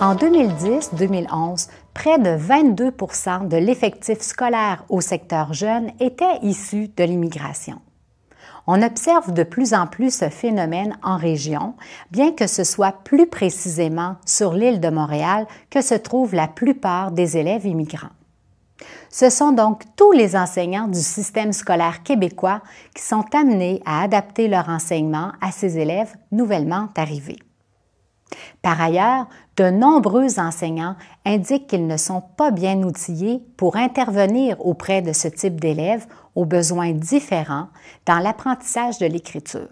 En 2010-2011, près de 22 % de l'effectif scolaire au secteur jeune était issu de l'immigration. On observe de plus en plus ce phénomène en région, bien que ce soit plus précisément sur l'île de Montréal que se trouvent la plupart des élèves immigrants. Ce sont donc tous les enseignants du système scolaire québécois qui sont amenés à adapter leur enseignement à ces élèves nouvellement arrivés. Par ailleurs, de nombreux enseignants indiquent qu'ils ne sont pas bien outillés pour intervenir auprès de ce type d'élèves aux besoins différents dans l'apprentissage de l'écriture.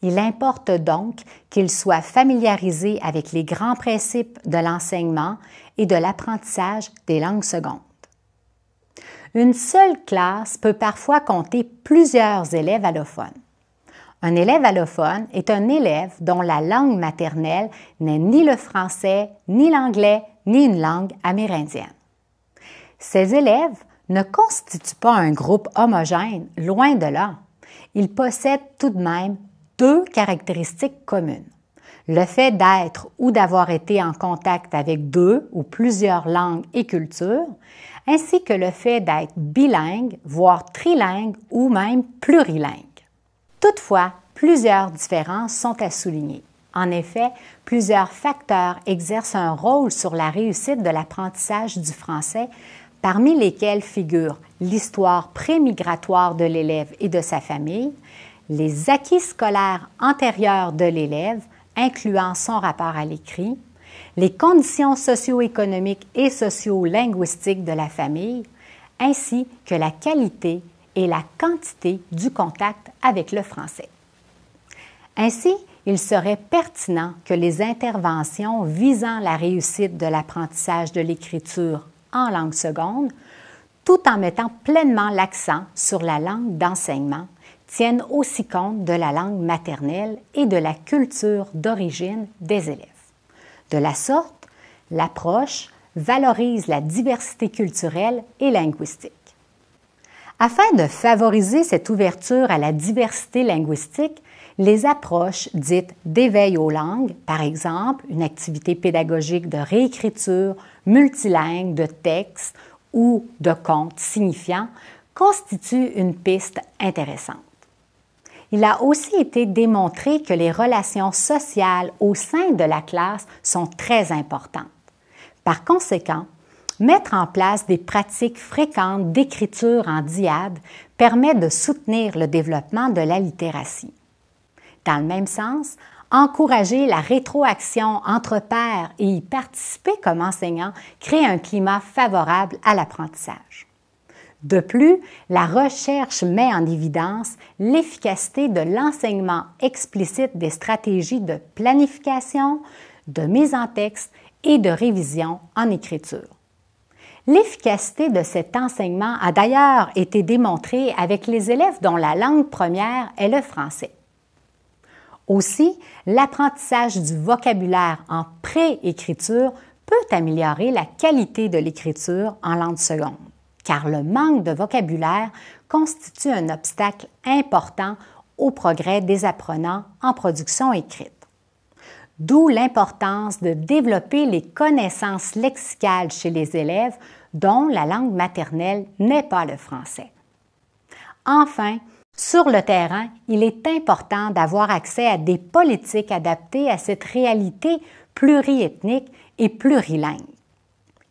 Il importe donc qu'ils soient familiarisés avec les grands principes de l'enseignement et de l'apprentissage des langues secondes. Une seule classe peut parfois compter plusieurs élèves allophones. Un élève allophone est un élève dont la langue maternelle n'est ni le français, ni l'anglais, ni une langue amérindienne. Ces élèves ne constituent pas un groupe homogène, loin de là. Ils possèdent tout de même deux caractéristiques communes. Le fait d'être ou d'avoir été en contact avec deux ou plusieurs langues et cultures, ainsi que le fait d'être bilingue, voire trilingue ou même plurilingue. Toutefois, plusieurs différences sont à souligner. En effet, plusieurs facteurs exercent un rôle sur la réussite de l'apprentissage du français, parmi lesquels figurent l'histoire prémigratoire de l'élève et de sa famille, les acquis scolaires antérieurs de l'élève, incluant son rapport à l'écrit, les conditions socio-économiques et socio-linguistiques de la famille, ainsi que la qualité et la quantité du contact avec le français. Ainsi, il serait pertinent que les interventions visant la réussite de l'apprentissage de l'écriture en langue seconde, tout en mettant pleinement l'accent sur la langue d'enseignement, tiennent aussi compte de la langue maternelle et de la culture d'origine des élèves. De la sorte, l'approche valorise la diversité culturelle et linguistique. Afin de favoriser cette ouverture à la diversité linguistique, les approches dites d'éveil aux langues, par exemple une activité pédagogique de réécriture multilingue de textes ou de contes signifiants, constituent une piste intéressante. Il a aussi été démontré que les relations sociales au sein de la classe sont très importantes. Par conséquent, mettre en place des pratiques fréquentes d'écriture en dyade permet de soutenir le développement de la littératie. Dans le même sens, encourager la rétroaction entre pairs et y participer comme enseignant crée un climat favorable à l'apprentissage. De plus, la recherche met en évidence l'efficacité de l'enseignement explicite des stratégies de planification, de mise en texte et de révision en écriture. L'efficacité de cet enseignement a d'ailleurs été démontrée avec les élèves dont la langue première est le français. Aussi, l'apprentissage du vocabulaire en préécriture peut améliorer la qualité de l'écriture en langue seconde, car le manque de vocabulaire constitue un obstacle important au progrès des apprenants en production écrite. D'où l'importance de développer les connaissances lexicales chez les élèves dont la langue maternelle n'est pas le français. Enfin, sur le terrain, il est important d'avoir accès à des politiques adaptées à cette réalité pluriethnique et plurilingue.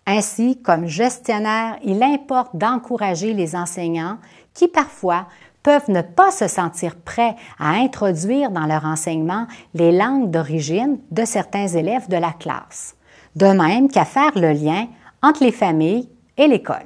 Ainsi, comme gestionnaire, il importe d'encourager les enseignants qui, parfois, peuvent ne pas se sentir prêts à introduire dans leur enseignement les langues d'origine de certains élèves de la classe, de même qu'à faire le lien entre les familles et l'école.